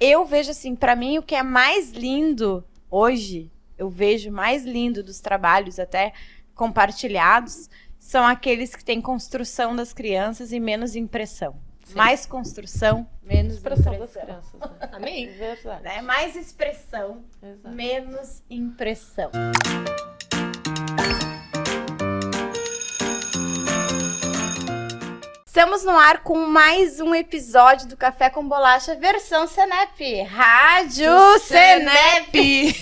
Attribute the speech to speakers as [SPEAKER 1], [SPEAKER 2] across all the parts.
[SPEAKER 1] eu vejo assim, para mim o que é mais lindo hoje, eu vejo mais lindo dos trabalhos até compartilhados, são aqueles que têm construção das crianças e menos impressão. Sim. Mais construção, menos
[SPEAKER 2] expressão
[SPEAKER 1] impressão.
[SPEAKER 2] Das crianças, né?
[SPEAKER 1] Amém?
[SPEAKER 2] Verdade.
[SPEAKER 1] Né? Mais expressão, exato. Menos impressão. Estamos no ar com mais um episódio do Café com Bolacha, versão Senep. Rádio Senep.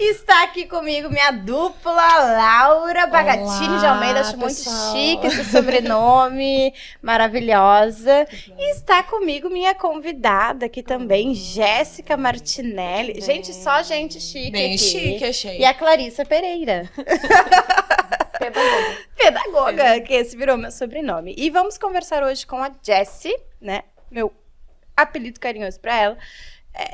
[SPEAKER 1] Está aqui comigo minha dupla, Laura Bagatini de Almeida. Acho muito chique esse sobrenome, maravilhosa. E está comigo minha convidada aqui também, Jéssica Martinelli. Bem, gente, só gente chique
[SPEAKER 3] bem
[SPEAKER 1] aqui.
[SPEAKER 3] Chique, achei.
[SPEAKER 1] E a Clarissa Pereira. Pedagoga, que esse virou meu sobrenome. E vamos conversar hoje com a Jessie, né? Meu apelido carinhoso para ela,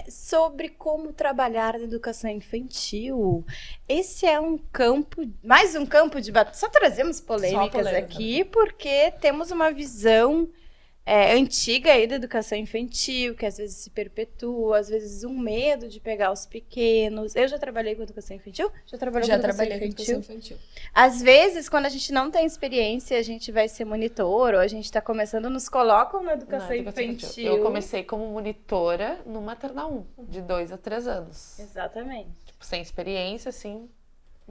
[SPEAKER 1] sobre como trabalhar na educação infantil. Esse é um campo, mais um campo de batalha. Só trazemos polêmicas aqui, porque temos uma visão antiga aí da educação infantil, que às vezes se perpetua, às vezes um medo de pegar os pequenos. Eu já trabalhei com educação infantil? Já trabalhei com educação infantil. Às vezes, quando a gente não tem experiência, a gente vai ser monitor, ou a gente está começando, nos colocam na educação infantil.
[SPEAKER 2] Eu comecei como monitora no maternal 1, de 2 a 3 anos.
[SPEAKER 1] Exatamente.
[SPEAKER 2] Tipo, sem experiência, assim,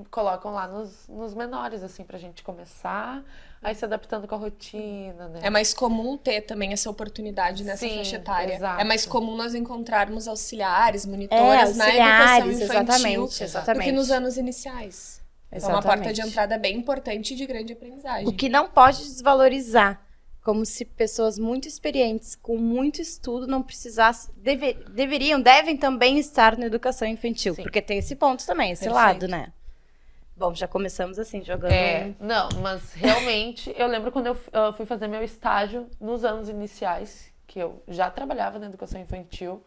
[SPEAKER 2] colocam lá nos menores, assim, pra gente começar a ir se adaptando com a rotina, né?
[SPEAKER 3] É mais comum ter também essa oportunidade nessa faixa etária.
[SPEAKER 2] Exato.
[SPEAKER 3] É mais comum nós encontrarmos auxiliares, monitoras na educação infantil do que nos anos iniciais. É uma porta de entrada bem importante e de grande aprendizagem.
[SPEAKER 1] O que não pode desvalorizar. Como se pessoas muito experientes, com muito estudo, não precisassem, devem também estar na educação infantil. Sim. Porque tem esse ponto também, esse lado, né? Bom, já começamos assim, jogando...
[SPEAKER 2] Não, mas realmente, eu lembro quando eu fui fazer meu estágio nos anos iniciais, que eu já trabalhava na educação infantil,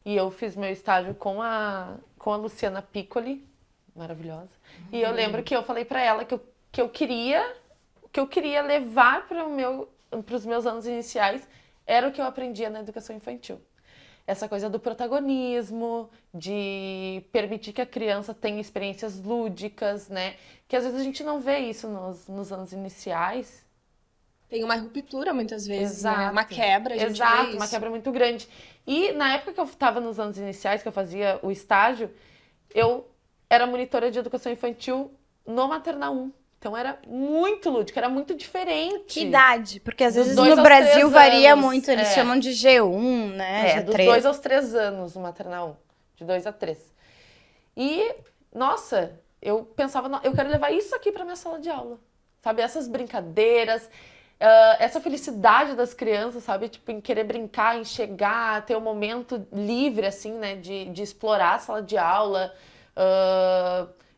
[SPEAKER 2] e eu fiz meu estágio com a Luciana Piccoli, maravilhosa, e eu lembro que eu falei pra ela que eu queria levar para os meus anos iniciais, era o que eu aprendia na educação infantil. Essa coisa do protagonismo, de permitir que a criança tenha experiências lúdicas, né? Que às vezes a gente não vê isso nos anos iniciais.
[SPEAKER 3] Tem uma ruptura muitas vezes,
[SPEAKER 2] exato.
[SPEAKER 3] Né? Uma quebra, a gente
[SPEAKER 2] exato,
[SPEAKER 3] vê isso.
[SPEAKER 2] Uma quebra muito grande. E na época que eu estava nos anos iniciais, que eu fazia o estágio, eu era monitora de educação infantil no maternal 1. Então era muito lúdico, era muito diferente.
[SPEAKER 1] Que idade? Porque às vezes no Brasil varia muito, eles chamam de G1, né?
[SPEAKER 2] Dos 2 aos 3 anos o maternal 1, de 2 a 3. E, nossa, eu pensava, eu quero levar isso aqui para minha sala de aula. Sabe, essas brincadeiras, essa felicidade das crianças, sabe? Tipo, em querer brincar, em chegar, ter um momento livre, assim, né? De explorar a sala de aula,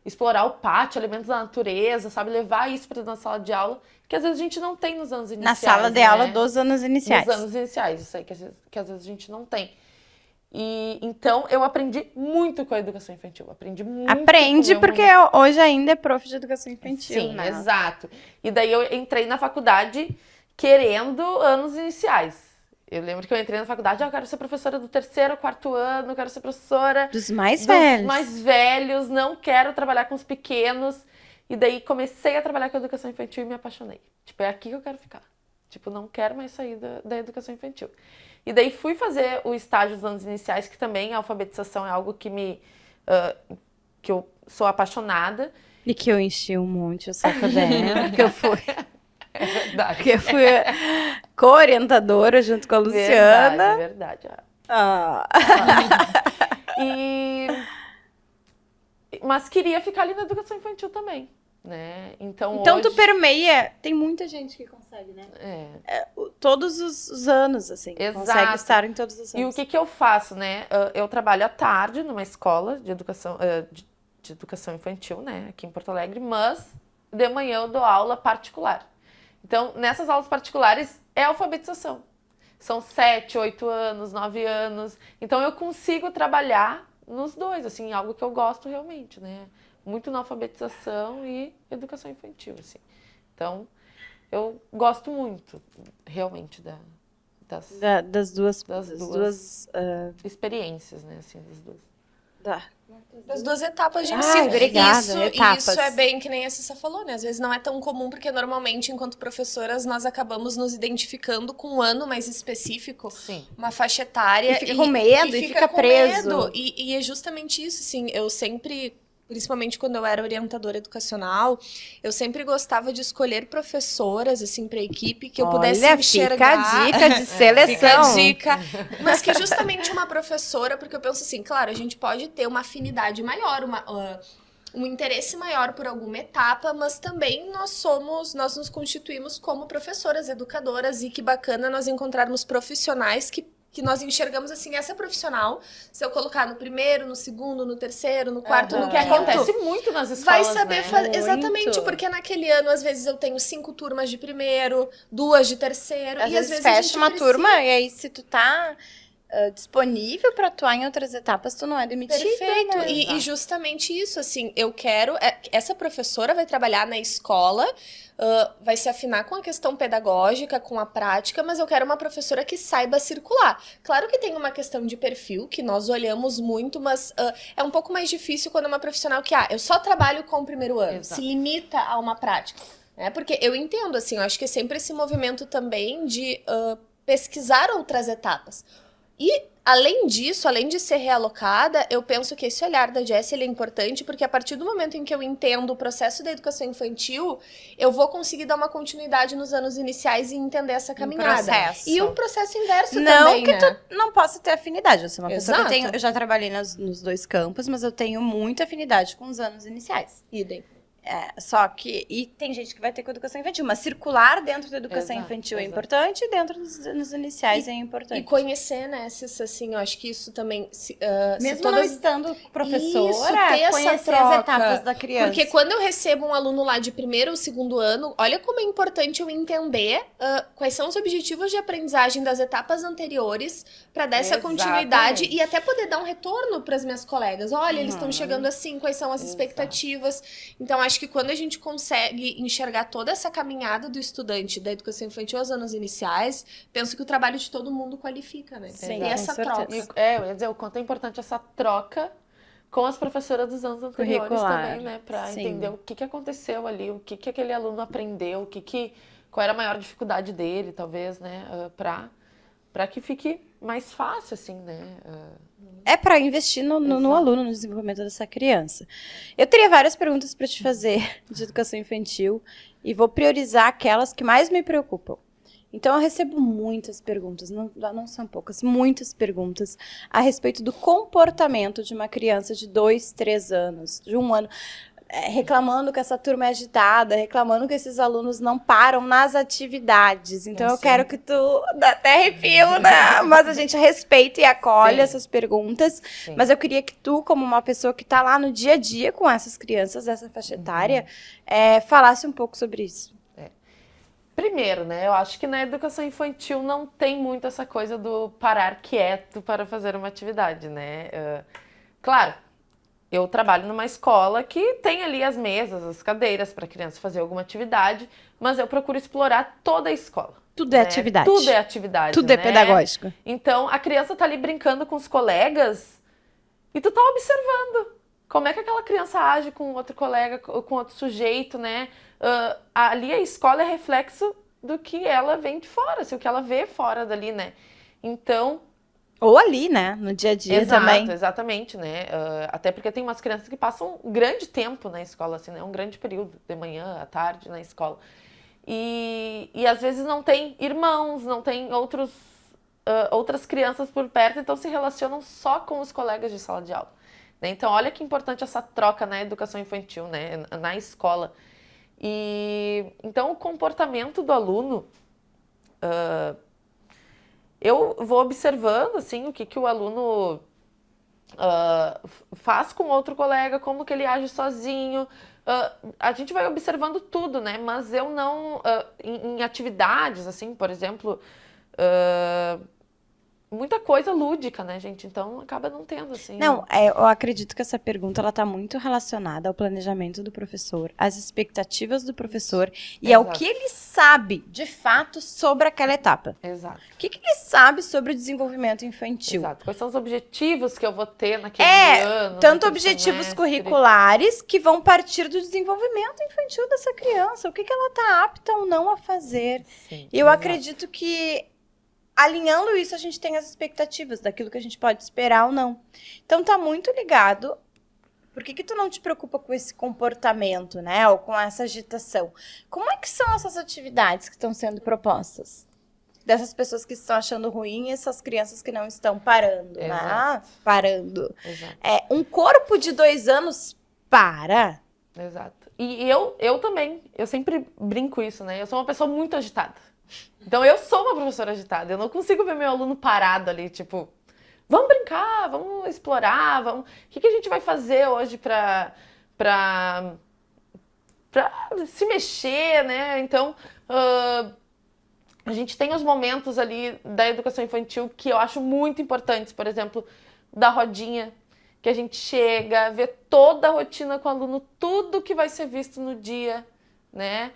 [SPEAKER 2] explorar o pátio, elementos da natureza, sabe? Levar isso para nossa sala de aula, que às vezes a gente não tem nos anos iniciais.
[SPEAKER 1] Na sala de aula dos anos iniciais.
[SPEAKER 2] Nos anos iniciais, isso aí que às vezes a gente não tem. E então eu aprendi muito com a educação infantil.
[SPEAKER 1] Aprende porque hoje ainda é prof de educação infantil.
[SPEAKER 2] Sim,
[SPEAKER 1] né?
[SPEAKER 2] Exato. E daí eu entrei na faculdade querendo anos iniciais. Eu lembro que eu entrei na faculdade, eu quero ser professora do 3º, 4º ano, quero ser professora
[SPEAKER 1] dos mais velhos.
[SPEAKER 2] Dos mais velhos, não quero trabalhar com os pequenos. E daí comecei a trabalhar com a educação infantil e me apaixonei. Tipo, é aqui que eu quero ficar. Tipo, não quero mais sair da educação infantil. E daí fui fazer o estágio dos anos iniciais, que também a alfabetização é algo que que eu sou apaixonada.
[SPEAKER 1] E que eu enchi um monte o saco dela, que eu fui...
[SPEAKER 2] É verdade.
[SPEAKER 1] Porque eu fui co-orientadora junto com a Luciana.
[SPEAKER 2] Verdade. Mas queria ficar ali na educação infantil também, né? Então
[SPEAKER 1] hoje... tu permeia... Tem muita gente que consegue, né? Todos os anos, assim.
[SPEAKER 2] Exato.
[SPEAKER 1] Consegue estar em todos os anos.
[SPEAKER 2] E o que eu faço, né? Eu trabalho à tarde numa escola de educação, de educação infantil, né? Aqui em Porto Alegre, mas de manhã eu dou aula particular. Então, nessas aulas particulares, é alfabetização. São 7, 8 anos, 9 anos. Então, eu consigo trabalhar nos dois, assim, algo que eu gosto realmente, né? Muito na alfabetização e educação infantil, assim. Então, eu gosto muito, realmente,
[SPEAKER 1] das duas
[SPEAKER 2] experiências, né? Assim, das duas.
[SPEAKER 3] Das duas etapas de ensino.
[SPEAKER 1] Obrigada, etapas.
[SPEAKER 3] Isso é bem que nem a Cissa falou, né? Às vezes não é tão comum, porque normalmente, enquanto professoras, nós acabamos nos identificando com um ano mais específico,
[SPEAKER 2] Sim.
[SPEAKER 3] Uma faixa etária.
[SPEAKER 1] E fica com medo, e fica preso.
[SPEAKER 3] Medo. E é justamente isso, assim, eu sempre... Principalmente quando eu era orientadora educacional, eu sempre gostava de escolher professoras, assim, para a equipe, que eu pudesse enxergar.
[SPEAKER 1] Fica a dica de seleção.
[SPEAKER 3] Fica a dica. Mas que justamente uma professora, porque eu penso assim, claro, a gente pode ter uma afinidade maior, um interesse maior por alguma etapa, mas também nós nos constituímos como professoras, educadoras, e que bacana nós encontrarmos profissionais que nós enxergamos assim, essa profissional, se eu colocar no primeiro, no segundo, no terceiro, no quarto, no
[SPEAKER 2] quinto... Que acontece muito nas escolas,
[SPEAKER 3] vai saber fazer. Exatamente, porque naquele ano, às vezes, eu tenho 5 turmas de primeiro, 2 de terceiro.
[SPEAKER 1] Às vezes fecha uma turma, e aí se tu tá... disponível para atuar em outras etapas, tu não é demitida.
[SPEAKER 3] Perfeito.
[SPEAKER 1] Né?
[SPEAKER 3] E justamente isso, assim, eu quero... essa professora vai trabalhar na escola, vai se afinar com a questão pedagógica, com a prática, mas eu quero uma professora que saiba circular. Claro que tem uma questão de perfil, que nós olhamos muito, mas é um pouco mais difícil quando é uma profissional que, eu só trabalho com o primeiro ano,
[SPEAKER 2] Exato.
[SPEAKER 3] Se limita a uma prática. Porque eu entendo, assim, eu acho que é sempre esse movimento também de pesquisar outras etapas. E, além disso, além de ser realocada, eu penso que esse olhar da Jessie ele é importante, porque a partir do momento em que eu entendo o processo da educação infantil, eu vou conseguir dar uma continuidade nos anos iniciais e entender essa caminhada. E um processo inverso também,
[SPEAKER 1] Não que tu não possa ter afinidade. Eu sou uma pessoa que
[SPEAKER 3] Exato.
[SPEAKER 1] eu já trabalhei nos 2 campos, mas eu tenho muita afinidade com os anos iniciais.
[SPEAKER 3] Idem.
[SPEAKER 1] Só que... E tem gente que vai ter com educação infantil, mas circular dentro da educação infantil é importante e dentro dos anos iniciais é importante.
[SPEAKER 3] E conhecer, né, assim, eu acho que isso também...
[SPEAKER 1] Mesmo não estando professora,
[SPEAKER 3] isso, ter
[SPEAKER 1] conhecer
[SPEAKER 3] essa troca,
[SPEAKER 1] as etapas da criança.
[SPEAKER 3] Porque quando eu recebo um aluno lá de primeiro ou segundo ano, olha como é importante eu entender quais são os objetivos de aprendizagem das etapas anteriores para dar essa continuidade e até poder dar um retorno para as minhas colegas. Olha, eles estão chegando assim, quais são as expectativas. Então, acho que quando a gente consegue enxergar toda essa caminhada do estudante da educação infantil aos anos iniciais, penso que o trabalho de todo mundo qualifica, né?
[SPEAKER 1] Sim,
[SPEAKER 3] e essa troca.
[SPEAKER 2] Eu ia dizer o quanto é importante essa troca com as professoras dos anos anteriores também, né? Para entender o que aconteceu ali, o que aquele aluno aprendeu, qual era a maior dificuldade dele, talvez, né? Para que fique mais fácil, assim, né?
[SPEAKER 1] É para investir no aluno, no desenvolvimento dessa criança. Eu teria várias perguntas para te fazer de educação infantil e vou priorizar aquelas que mais me preocupam. Então, eu recebo muitas perguntas, não são poucas, muitas perguntas a respeito do comportamento de uma criança de 2, 3 anos, de 1 ano, reclamando que essa turma é agitada, reclamando que esses alunos não param nas atividades. Então, eu quero que tu... Dá até arrepio, né? Mas a gente respeita e acolhe essas perguntas. Sim. Mas eu queria que tu, como uma pessoa que está lá no dia a dia com essas crianças, essa faixa etária, falasse um pouco sobre isso.
[SPEAKER 2] Primeiro, né, eu acho que na educação infantil não tem muito essa coisa do parar quieto para fazer uma atividade, né? Claro, eu trabalho numa escola que tem ali as mesas, as cadeiras para a criança fazer alguma atividade, mas eu procuro explorar toda a escola.
[SPEAKER 1] Tudo é atividade.
[SPEAKER 2] Tudo é atividade,
[SPEAKER 1] Tudo é pedagógico.
[SPEAKER 2] Então, a criança tá ali brincando com os colegas e tu tá observando como é que aquela criança age com outro colega, com outro sujeito, né? Ali a escola é reflexo do que ela vem de fora, o que ela vê fora dali, né? Então...
[SPEAKER 1] Ou ali, né? No dia a dia também.
[SPEAKER 2] Exatamente, né? Até porque tem umas crianças que passam um grande tempo na escola, assim, né? Um grande período, de manhã, à tarde, na escola. E às vezes não tem irmãos, não tem outras crianças por perto, então se relacionam só com os colegas de sala de aula. Né? Então, olha que importante essa troca na educação infantil, né? Na escola. Então, o comportamento do aluno... eu vou observando, assim, o que o aluno faz com outro colega, como que ele age sozinho. A gente vai observando tudo, né? Mas eu não... em atividades, assim, por exemplo... muita coisa lúdica, né, gente? Então acaba não tendo, assim.
[SPEAKER 1] Não, eu acredito que essa pergunta ela tá muito relacionada ao planejamento do professor, às expectativas do professor e ao que ele sabe, de fato, sobre aquela etapa.
[SPEAKER 2] Exato.
[SPEAKER 1] O que ele sabe sobre o desenvolvimento infantil?
[SPEAKER 2] Exato. Quais são os objetivos que eu vou ter naquele ano?
[SPEAKER 1] Tanto
[SPEAKER 2] naquele
[SPEAKER 1] objetivos
[SPEAKER 2] semestre?
[SPEAKER 1] curriculares que vão partir do desenvolvimento infantil dessa criança. O que ela tá apta ou não a fazer.
[SPEAKER 2] Sim,
[SPEAKER 1] E eu
[SPEAKER 2] exato.
[SPEAKER 1] acredito que, alinhando isso, a gente tem as expectativas daquilo que a gente pode esperar ou não. Então, tá muito ligado. Por que tu não te preocupa com esse comportamento, né? Ou com essa agitação? Como é que são essas atividades que estão sendo propostas? Dessas pessoas que estão achando ruim e essas crianças que não estão parando, né?
[SPEAKER 2] Exato.
[SPEAKER 1] Parando.
[SPEAKER 2] Exato.
[SPEAKER 1] Um corpo de 2 anos para.
[SPEAKER 2] Exato. E eu também, eu sempre brinco isso, né? Eu sou uma pessoa muito agitada. Então, eu sou uma professora agitada. Eu não consigo ver meu aluno parado ali, tipo, vamos brincar, vamos explorar, vamos... O que a gente vai fazer hoje pra se mexer, né? Então, a gente tem os momentos ali da educação infantil que eu acho muito importantes. Por exemplo, da rodinha, que a gente chega, vê toda a rotina com o aluno, tudo que vai ser visto no dia, né?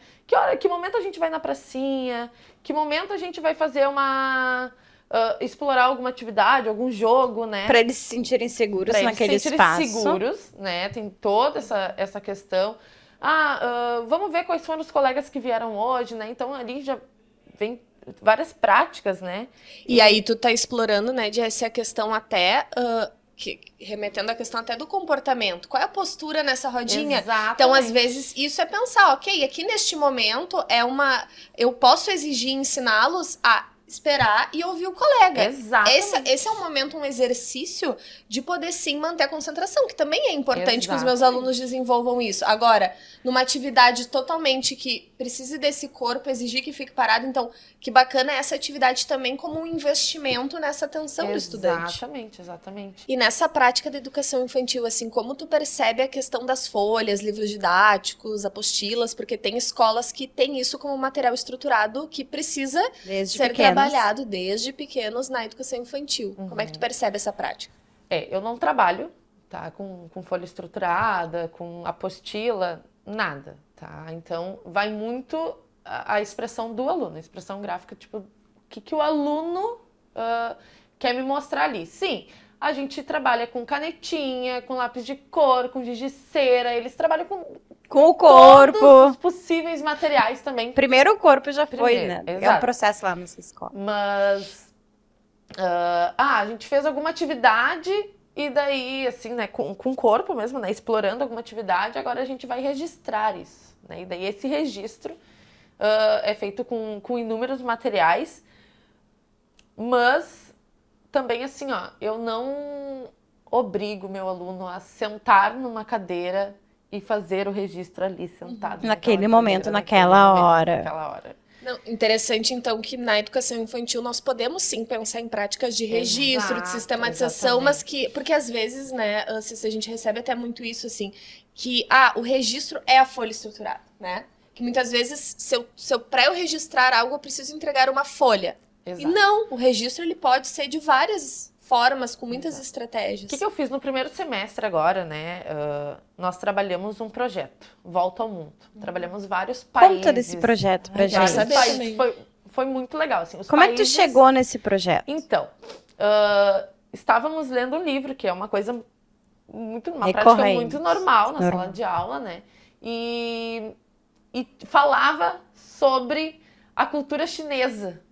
[SPEAKER 2] Que momento a gente vai na pracinha, que momento a gente vai fazer explorar alguma atividade, algum jogo, né?
[SPEAKER 1] Para eles se sentirem seguros naquele espaço.
[SPEAKER 2] Para eles se sentirem seguros, né? Tem toda essa questão. Vamos ver quais foram os colegas que vieram hoje, né? Então, ali já vem várias práticas, né?
[SPEAKER 3] E aí tu tá explorando, né, essa questão até... remetendo à questão até do comportamento. Qual é a postura nessa rodinha?
[SPEAKER 2] Exatamente.
[SPEAKER 3] Então, às vezes, isso é pensar, ok, aqui neste momento eu posso exigir ensiná-los a esperar e ouvir o colega.
[SPEAKER 2] Exatamente.
[SPEAKER 3] Esse é um momento, um exercício de poder sim manter a concentração, que também é importante que os meus
[SPEAKER 2] Exatamente.
[SPEAKER 3] alunos desenvolvam isso. Agora, numa atividade totalmente que precise desse corpo, exigir que fique parado, então, que bacana é essa atividade também como um investimento nessa atenção do estudante.
[SPEAKER 2] Exatamente.
[SPEAKER 3] E nessa prática da educação infantil, assim, como tu percebe a questão das folhas, livros didáticos, apostilas, porque tem escolas que têm isso como material estruturado que precisa ser trabalhado desde pequenos na educação infantil. Como é que tu percebe essa prática?
[SPEAKER 2] Eu não trabalho, tá, com folha estruturada, com apostila, nada, tá? Então, vai muito a expressão do aluno, a expressão gráfica, tipo, o que o aluno quer me mostrar ali. Sim, a gente trabalha com canetinha, com lápis de cor, com giz de cera, eles trabalham com
[SPEAKER 1] o corpo.
[SPEAKER 2] Todos os possíveis materiais também.
[SPEAKER 1] Primeiro o corpo já foi, né?
[SPEAKER 2] Exato.
[SPEAKER 1] É um processo lá nessa escola.
[SPEAKER 2] Mas, a gente fez alguma atividade e daí, assim, né, com o corpo mesmo, né, explorando alguma atividade, agora a gente vai registrar isso, né? E daí esse registro é feito com inúmeros materiais, mas também, assim, eu não obrigo meu aluno a sentar numa cadeira e fazer o registro ali sentado.
[SPEAKER 1] Naquele momento, naquela hora.
[SPEAKER 3] Não, interessante, então, que na educação infantil nós podemos sim pensar em práticas de registro, de sistematização, mas que... Porque às vezes, né, a gente recebe até muito isso, assim, que, o registro é a folha estruturada, né? Que muitas vezes, se eu registrar algo, eu preciso entregar uma folha. Exato. E não, o registro ele pode ser de várias formas, com muitas estratégias.
[SPEAKER 2] O que eu fiz no primeiro semestre agora, né? Nós trabalhamos um projeto, Volta ao Mundo. Trabalhamos vários países.
[SPEAKER 1] Conta desse projeto pra gente.
[SPEAKER 3] Saber também.
[SPEAKER 2] Foi muito legal, assim.
[SPEAKER 1] Como é que tu chegou nesse projeto?
[SPEAKER 2] Então, estávamos lendo um livro, que é uma coisa uma prática muito normal na sala de aula, né? E falava sobre a cultura chinesa.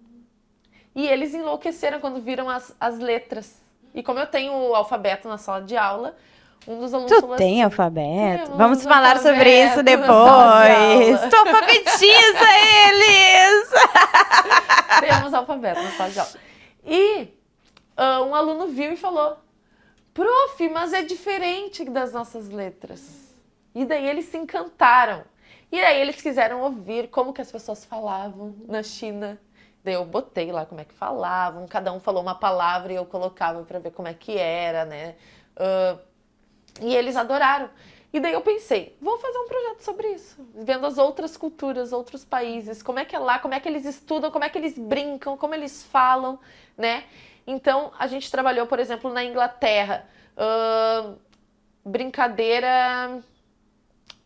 [SPEAKER 2] E eles enlouqueceram quando viram as letras. E como eu tenho o alfabeto na sala de aula, um dos alunos falou assim...
[SPEAKER 1] Tu tem alfabeto? Vamos falar sobre isso depois. Tu alfabetiza eles!
[SPEAKER 2] Temos alfabeto na sala de aula. E um aluno viu e falou, prof, mas é diferente das nossas letras. E daí eles se encantaram. E daí eles quiseram ouvir como que as pessoas falavam na China. Daí eu botei lá como é que falavam, cada um falou uma palavra e eu colocava para ver como é que era, né? E eles adoraram. E daí eu pensei, vou fazer um projeto sobre isso, vendo as outras culturas, outros países, como é que é lá, como é que eles estudam, como é que eles brincam, como eles falam, né? Então, a gente trabalhou, por exemplo, na Inglaterra, brincadeira...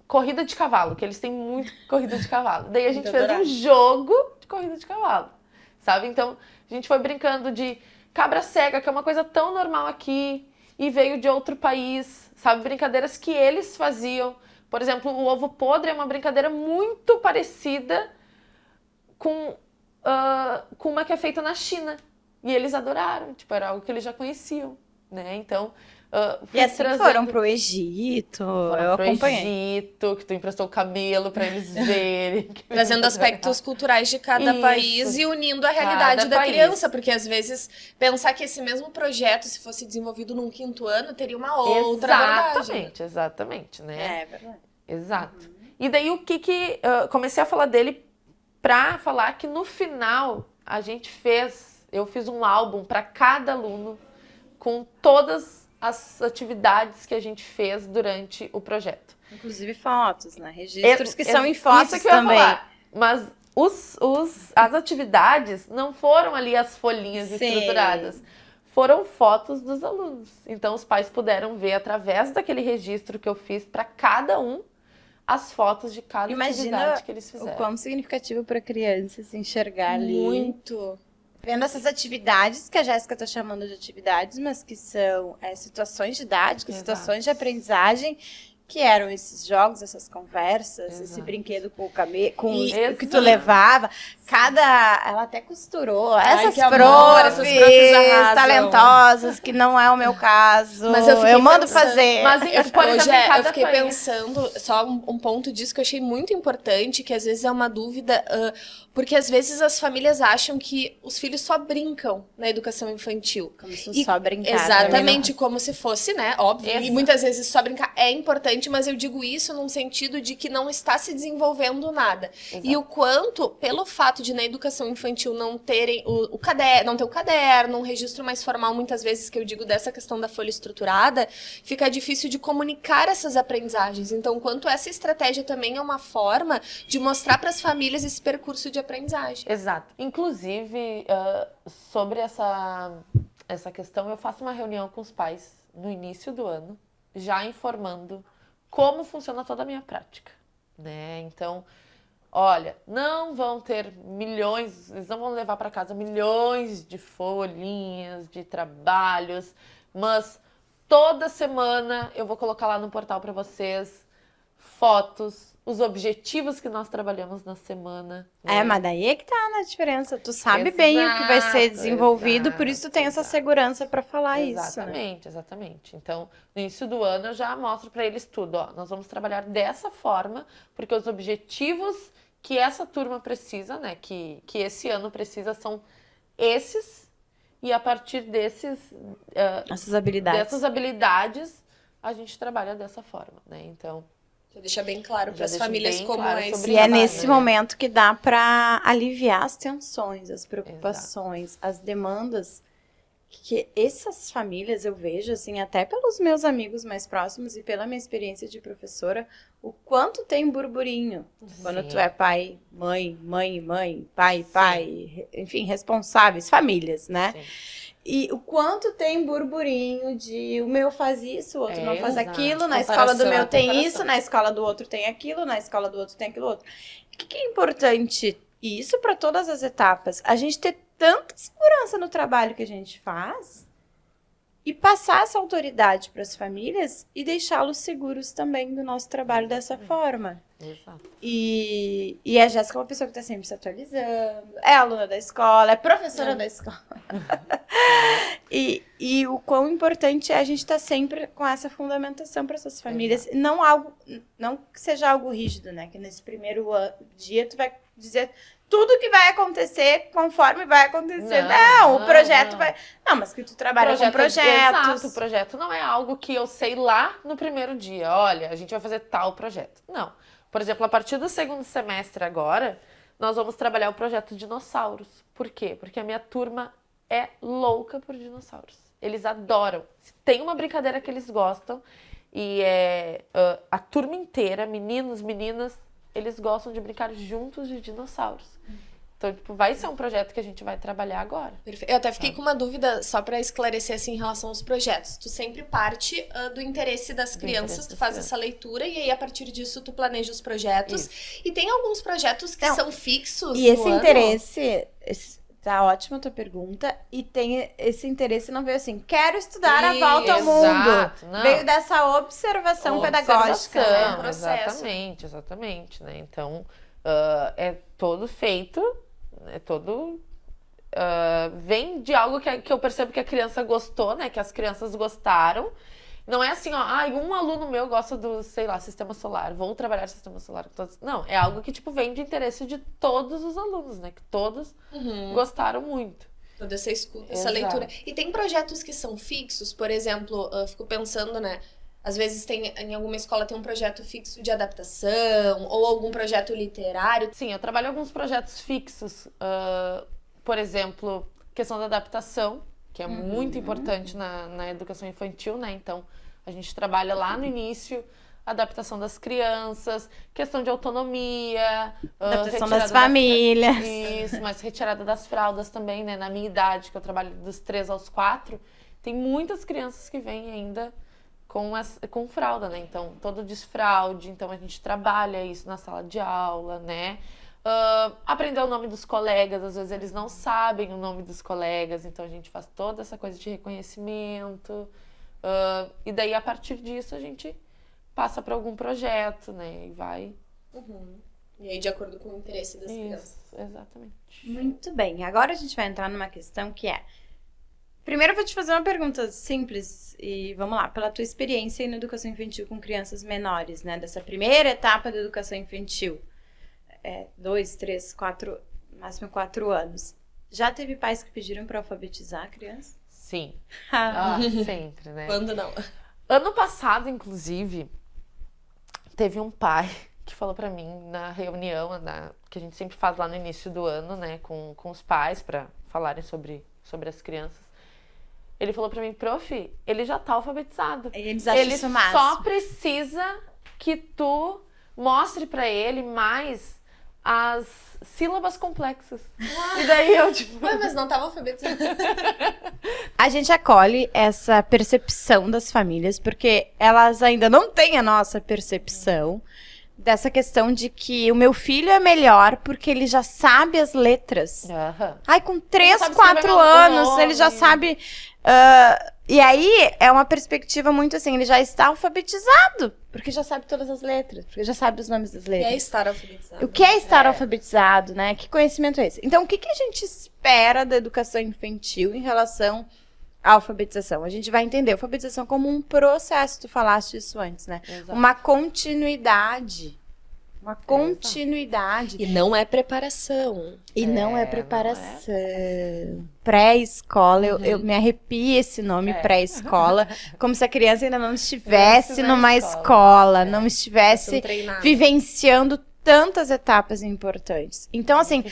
[SPEAKER 2] corrida de cavalo, que eles têm muito corrida de cavalo. Daí a gente fez um jogo de corrida de cavalo, sabe? Então, a gente foi brincando de cabra cega, que é uma coisa tão normal aqui, e veio de outro país, sabe? Brincadeiras que eles faziam. Por exemplo, o ovo podre é uma brincadeira muito parecida com uma que é feita na China. E eles adoraram, tipo, era algo que eles já conheciam, né? Então...
[SPEAKER 1] e assim foram pro Egito, eu acompanhei.
[SPEAKER 2] Egito, que tu emprestou o camelo pra eles verem.
[SPEAKER 3] Trazendo aspectos culturais de cada país e unindo a realidade da criança, porque às vezes pensar que esse mesmo projeto, se fosse desenvolvido num 5º ano, teria uma outra abordagem.
[SPEAKER 2] Exatamente, né?
[SPEAKER 1] É verdade.
[SPEAKER 2] Exato. E daí o que comecei a falar dele pra falar que no final eu fiz um álbum pra cada aluno com todas as atividades que a gente fez durante o projeto.
[SPEAKER 1] Inclusive fotos, né? Registros que são em fotos
[SPEAKER 2] isso que eu ia
[SPEAKER 1] também.
[SPEAKER 2] falar. Mas as atividades não foram ali as folhinhas estruturadas. Foram fotos dos alunos. Então, os pais puderam ver, através daquele registro que eu fiz para cada um, as fotos de cada atividade que eles fizeram.
[SPEAKER 1] O quão significativo para a criança se enxergar ali.
[SPEAKER 3] Muito.
[SPEAKER 1] Vendo essas atividades, que a Jéssica está chamando de atividades, mas que são situações didáticas, situações de aprendizagem, que eram esses jogos, essas conversas, esse brinquedo com o que tu levava. Ela até costurou. Essas profs talentosas, que não é o meu caso.
[SPEAKER 3] Mas eu
[SPEAKER 1] mando fazer.
[SPEAKER 2] Mas,
[SPEAKER 3] eu fiquei pensando, só um ponto disso que eu achei muito importante, que às vezes é uma dúvida, porque às vezes as famílias acham que os filhos só brincam na educação infantil.
[SPEAKER 1] Como se só brincar.
[SPEAKER 3] Exatamente, como se fosse, né? Óbvio. E muitas vezes só brincar é importante, mas eu digo isso num sentido de que não está se desenvolvendo nada. Exato. E o quanto, pelo fato de na educação infantil não terem não ter o caderno, um registro mais formal, muitas vezes que eu digo dessa questão da folha estruturada, fica difícil de comunicar essas aprendizagens. Então, quanto essa estratégia também é uma forma de mostrar para as famílias esse percurso de aprendizagem.
[SPEAKER 2] Exato. Inclusive, sobre essa questão, eu faço uma reunião com os pais no início do ano, já informando como funciona toda a minha prática, né? Então, olha, não vão ter milhões, eles não vão levar para casa milhões de folhinhas, de trabalhos, mas toda semana eu vou colocar lá no portal para vocês fotos, os objetivos que nós trabalhamos na semana.
[SPEAKER 1] Né? Mas daí é que tá na diferença. Tu sabe bem o que vai ser desenvolvido, por isso tu tem essa segurança para falar isso. Né?
[SPEAKER 2] Exatamente. Então, no início do ano eu já mostro para eles tudo. Ó, nós vamos trabalhar dessa forma, porque os objetivos que essa turma precisa, né, que esse ano precisa, são esses, e a partir dessas habilidades, a gente trabalha dessa forma, né? Então,
[SPEAKER 3] deixa bem claro para as famílias como é isso.
[SPEAKER 1] E é nesse momento que dá para aliviar as tensões, as preocupações, as demandas que essas famílias, eu vejo, assim, até pelos meus amigos mais próximos e pela minha experiência de professora, o quanto tem burburinho quando tu é pai, mãe, pai, enfim, responsáveis, famílias, né? Sim. E o quanto tem burburinho de o meu faz isso, o outro não faz aquilo, na escola do meu tem isso, na escola do outro tem aquilo, na escola do outro tem aquilo outro. O que é importante, e isso para todas as etapas, a gente ter tanta segurança no trabalho que a gente faz e passar essa autoridade para as famílias e deixá-los seguros também do nosso trabalho dessa forma.
[SPEAKER 2] Exato.
[SPEAKER 1] E a Jéssica é uma pessoa que está sempre se atualizando, é aluna da escola, é professora da escola. E o quão importante é a gente estar sempre com essa fundamentação para essas famílias. Não que seja algo rígido, né? Que nesse primeiro dia tu vai dizer tudo que vai acontecer conforme vai acontecer. Não, o projeto vai... Não, mas que tu trabalha com projetos.
[SPEAKER 2] Exato, o projeto não é algo que eu sei lá no primeiro dia. Olha, a gente vai fazer tal projeto. Não. Por exemplo, a partir do segundo semestre agora, nós vamos trabalhar o projeto Dinossauros. Por quê? Porque a minha turma é louca por dinossauros. Eles adoram. Tem uma brincadeira que eles gostam e a turma inteira, meninos, meninas, eles gostam de brincar juntos de dinossauros. Então, tipo, vai ser um projeto que a gente vai trabalhar agora.
[SPEAKER 3] Perfeito. Eu até fiquei com uma dúvida, só para esclarecer assim, em relação aos projetos. Tu sempre parte do interesse das crianças, tu faz essa leitura e aí a partir disso tu planeja os projetos. Isso. E tem alguns projetos que são fixos.
[SPEAKER 1] E esse interesse, tá ótima a tua pergunta, e tem esse interesse não veio assim, quero estudar a volta ao mundo.
[SPEAKER 2] Não.
[SPEAKER 1] Veio dessa observação pedagógica.
[SPEAKER 2] Né?
[SPEAKER 3] Um processo.
[SPEAKER 2] Exatamente, né? Então, é todo feito, é todo... vem de algo que eu percebo que a criança gostou, né? Que as crianças gostaram. Não é assim, ó, um aluno meu gosta do, sei lá, sistema solar, vou trabalhar sistema solar com todos. Não, é algo que, tipo, vem de interesse de todos os alunos, né? Que todos gostaram muito.
[SPEAKER 3] Toda essa escuta, essa leitura. E tem projetos que são fixos, por exemplo, eu fico pensando, né? Às vezes em alguma escola tem um projeto fixo de adaptação, ou algum projeto literário.
[SPEAKER 2] Sim, eu trabalho alguns projetos fixos. Por exemplo, questão da adaptação, que é muito importante na educação infantil, né? Então, a gente trabalha lá no início, adaptação das crianças, questão de autonomia,
[SPEAKER 1] adaptação das famílias.
[SPEAKER 2] Isso, mas retirada das fraldas também, né? Na minha idade, que eu trabalho dos 3 aos 4, tem muitas crianças que vêm ainda com fralda, né? Então, todo desfraude, então a gente trabalha isso na sala de aula, né? Aprender o nome dos colegas, às vezes eles não sabem o nome dos colegas, então a gente faz toda essa coisa de reconhecimento, e daí a partir disso a gente passa para algum projeto, né, e vai...
[SPEAKER 3] E aí de acordo com o interesse das crianças.
[SPEAKER 2] Exatamente.
[SPEAKER 1] Muito bem, agora a gente vai entrar numa questão que é... Primeiro eu vou te fazer uma pergunta simples, e vamos lá, pela tua experiência aí na educação infantil com crianças menores, né, dessa primeira etapa da educação infantil. 2, 3, 4, máximo 4 anos. Já teve pais que pediram para alfabetizar a criança?
[SPEAKER 2] Sim. Sempre, né?
[SPEAKER 3] Quando não?
[SPEAKER 2] Ano passado, inclusive, teve um pai que falou para mim na reunião que a gente sempre faz lá no início do ano, né, com os pais para falarem sobre as crianças. Ele falou para mim, prof, ele já tá alfabetizado.
[SPEAKER 1] Eles acham isso máximo.
[SPEAKER 2] Só precisa que tu mostre para ele mais as sílabas complexas. E daí eu, tipo...
[SPEAKER 3] Ué, mas não tava alfabetizada.
[SPEAKER 1] A gente acolhe essa percepção das famílias, porque elas ainda não têm a nossa percepção dessa questão de que o meu filho é melhor porque ele já sabe as letras. Ai, com 3, 4 anos, ele já sabe... e aí, é uma perspectiva muito assim, ele já está alfabetizado, porque já sabe todas as letras, porque já sabe os nomes das letras.
[SPEAKER 3] O que é estar alfabetizado?
[SPEAKER 1] O que é estar alfabetizado, né? Que conhecimento é esse? Então, o que a gente espera da educação infantil em relação à alfabetização? A gente vai entender a alfabetização como um processo, tu falaste isso antes, né?
[SPEAKER 2] Exato.
[SPEAKER 1] Uma continuidade. Uma continuidade.
[SPEAKER 3] E não é preparação.
[SPEAKER 1] E não é preparação. Pré-escola, eu me arrepio esse nome, pré-escola, como se a criança ainda não estivesse numa escola, não estivesse vivenciando tantas etapas importantes. Então, assim,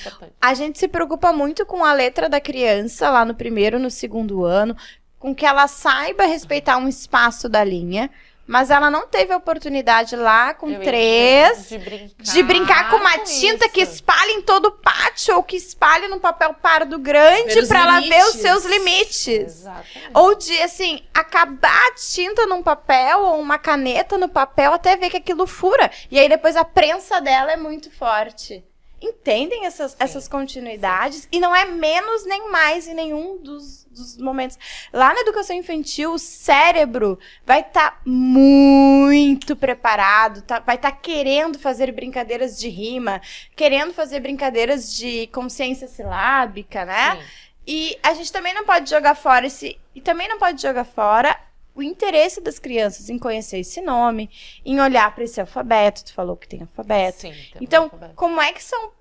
[SPEAKER 1] a gente se preocupa muito com a letra da criança lá no primeiro, no segundo ano, com que ela saiba respeitar um espaço da linha, mas ela não teve a oportunidade lá com 3 de brincar com uma tinta que espalha em todo o pátio ou que espalha num papel pardo grande para ela ver os seus limites.
[SPEAKER 2] Exatamente.
[SPEAKER 1] Ou de, assim, acabar a tinta num papel ou uma caneta no papel até ver que aquilo fura. E aí depois a prensa dela é muito forte. Entendem essas continuidades? Sim. E não é menos nem mais em nenhum dos momentos. Lá na educação infantil, o cérebro vai estar muito preparado, vai estar querendo fazer brincadeiras de rima, querendo fazer brincadeiras de consciência silábica, né? Sim. E a gente também não pode jogar fora o interesse das crianças em conhecer esse nome, em olhar para esse alfabeto. Tu falou que tem alfabeto.
[SPEAKER 2] Sim,
[SPEAKER 1] então,
[SPEAKER 2] alfabeto.
[SPEAKER 1] Como é que são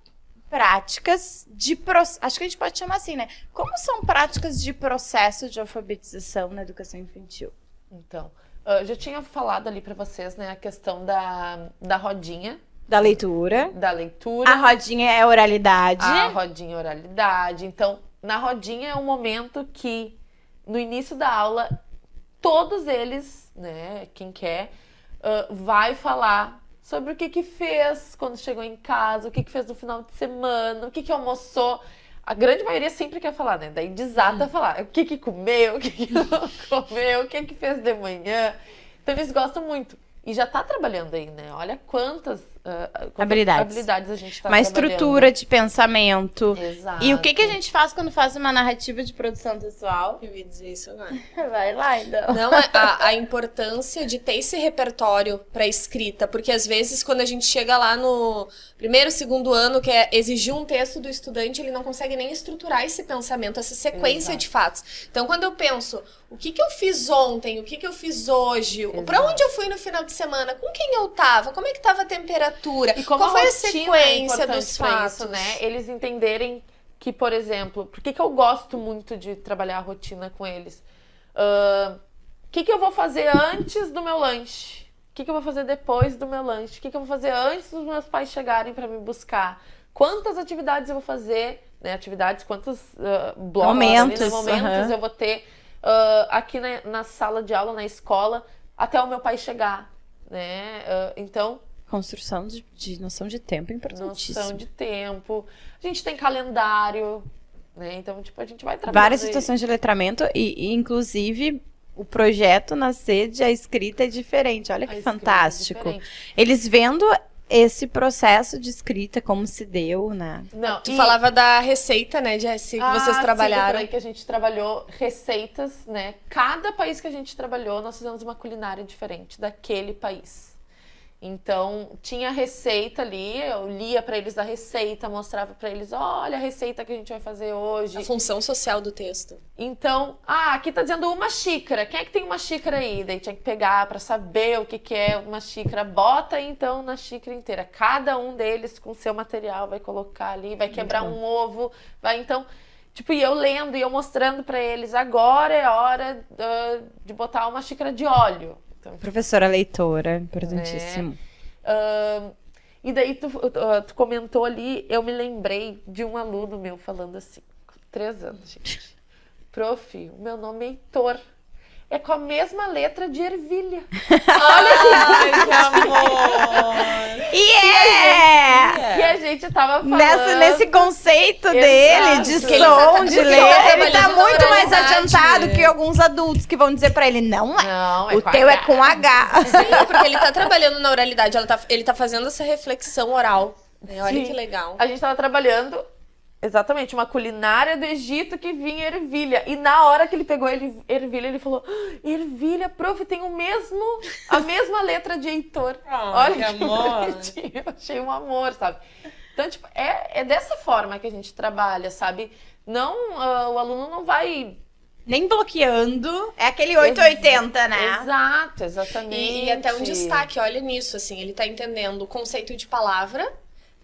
[SPEAKER 1] práticas de processo? Acho que a gente pode chamar assim, né? Como são práticas de processo de alfabetização na educação infantil?
[SPEAKER 2] Então, eu já tinha falado ali para vocês, né, a questão da rodinha.
[SPEAKER 1] Da leitura.
[SPEAKER 2] Da leitura.
[SPEAKER 1] A rodinha é oralidade.
[SPEAKER 2] A rodinha é oralidade. Então, na rodinha é um momento que, no início da aula, todos eles, né, quem quer, vai falar sobre o que fez quando chegou em casa, o que fez no final de semana, o que almoçou. A grande maioria sempre quer falar, né? Daí desata a falar o que comeu, o que não comeu, o que fez de manhã. Então eles gostam muito. E já tá trabalhando aí, né? Olha quantas habilidades a gente tá trabalhando.
[SPEAKER 1] Uma estrutura de pensamento.
[SPEAKER 2] Exato.
[SPEAKER 1] E o que a gente faz quando faz uma narrativa de produção textual?
[SPEAKER 3] Eu ia dizer isso agora.
[SPEAKER 1] Vai lá, então.
[SPEAKER 3] Não, a importância de ter esse repertório para escrita, porque às vezes quando a gente chega lá no primeiro, segundo ano, que é exigir um texto do estudante, ele não consegue nem estruturar esse pensamento, essa sequência de fatos. Então, quando eu penso, o que eu fiz ontem, o que eu fiz hoje, para onde eu fui no final de semana, com quem eu tava, como é que tava a temperatura,
[SPEAKER 2] e como
[SPEAKER 3] qual foi a
[SPEAKER 2] rotina é
[SPEAKER 3] sequência dos fatos,
[SPEAKER 2] isso, né? Eles entenderem que, por exemplo, por que eu gosto muito de trabalhar a rotina com eles? O que eu vou fazer antes do meu lanche? O que eu vou fazer depois do meu lanche? O que eu vou fazer antes dos meus pais chegarem para me buscar? Quantas atividades eu vou fazer? Né? Atividades, quantos blocos, momentos eu vou ter aqui na sala de aula, na escola, até o meu pai chegar, né? Então...
[SPEAKER 1] Construção de noção de tempo é importantíssimo.
[SPEAKER 2] Noção de tempo. A gente tem calendário, né? Então, tipo, a gente vai trabalhando.
[SPEAKER 1] Várias situações de letramento e inclusive, o projeto na sede, a escrita é diferente. Olha que fantástico. Eles vendo esse processo de escrita, como se deu, né?
[SPEAKER 3] Não, tu falava da receita, né, Jessi, que vocês trabalharam.
[SPEAKER 2] Sim, eu falei que a gente trabalhou receitas, né? Cada país que a gente trabalhou, nós fizemos uma culinária diferente daquele país. Então, tinha receita ali, eu lia para eles a receita, mostrava para eles, olha a receita que a gente vai fazer hoje.
[SPEAKER 3] A função social do texto.
[SPEAKER 2] Então, aqui tá dizendo uma xícara. Quem é que tem uma xícara aí? Daí tinha que pegar para saber o que é uma xícara. Bota aí, então, na xícara inteira. Cada um deles com seu material vai colocar ali, vai quebrar um ovo, vai então... Tipo, e eu lendo e eu mostrando para eles, agora é hora de botar uma xícara de óleo. Então,
[SPEAKER 1] professora leitora, importantíssimo.
[SPEAKER 2] E daí tu comentou ali, eu me lembrei de um aluno meu falando assim, com 3 anos, gente. Prof, o meu nome é Heitor. É com a mesma letra de ervilha.
[SPEAKER 3] Olha que amor!
[SPEAKER 2] E a gente tava falando...
[SPEAKER 1] Nesse conceito dele, de som, de letra, ele tá muito mais adiantado que alguns adultos que vão dizer pra ele, não é, o teu é com H.
[SPEAKER 3] Sim, porque ele tá trabalhando na oralidade, ele tá fazendo essa reflexão oral. Olha que legal.
[SPEAKER 2] A gente tava trabalhando... Exatamente, uma culinária do Egito que vinha ervilha. E na hora que ele pegou ervilha, ele falou, ervilha, prof, tem a mesma letra de Heitor. Olha que amor. Eu achei um amor, sabe? Então, tipo, é dessa forma que a gente trabalha, sabe? Não, o aluno não vai...
[SPEAKER 1] Nem bloqueando, é aquele 880, né?
[SPEAKER 2] Exato, exatamente.
[SPEAKER 3] E até um destaque, olha nisso, assim, ele tá entendendo o conceito de palavra,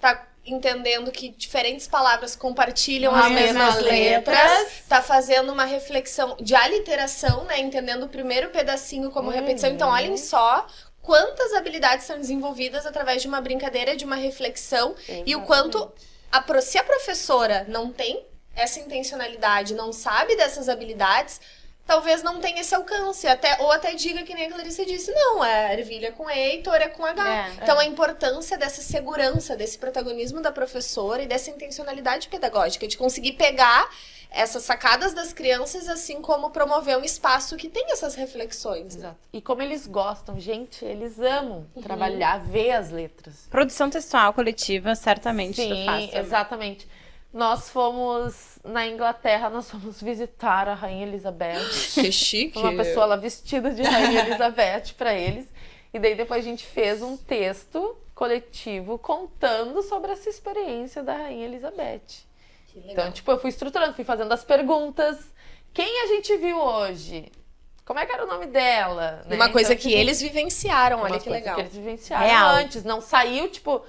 [SPEAKER 3] tá entendendo que diferentes palavras compartilham as mesmas letras, tá fazendo uma reflexão de aliteração, né, entendendo o primeiro pedacinho como repetição. Então, olhem só quantas habilidades são desenvolvidas através de uma brincadeira, de uma reflexão. Exatamente. E o quanto, se a professora não tem essa intencionalidade, não sabe dessas habilidades, talvez não tenha esse alcance, ou até diga que nem a Clarice disse, não, ervilha com E, Heitor é com H. Então a importância dessa segurança, desse protagonismo da professora e dessa intencionalidade pedagógica, de conseguir pegar essas sacadas das crianças, assim como promover um espaço que tem essas reflexões.
[SPEAKER 2] Exato. E como eles gostam, gente, eles amam trabalhar, ver as letras.
[SPEAKER 1] Produção textual coletiva, certamente.
[SPEAKER 2] Sim, exatamente. Nós fomos na Inglaterra, nós fomos visitar a Rainha Elizabeth.
[SPEAKER 3] Que chique!
[SPEAKER 2] Uma pessoa lá vestida de Rainha Elizabeth para eles. E daí depois a gente fez um texto coletivo contando sobre essa experiência da Rainha Elizabeth. Que legal. Então, tipo, eu fui estruturando, fui fazendo as perguntas. Quem a gente viu hoje? Como é que era o nome dela? Né?
[SPEAKER 3] Uma coisa
[SPEAKER 2] então,
[SPEAKER 3] que
[SPEAKER 2] tipo,
[SPEAKER 3] eles vivenciaram, olha que legal.
[SPEAKER 2] Que eles vivenciaram antes. Não saiu, tipo...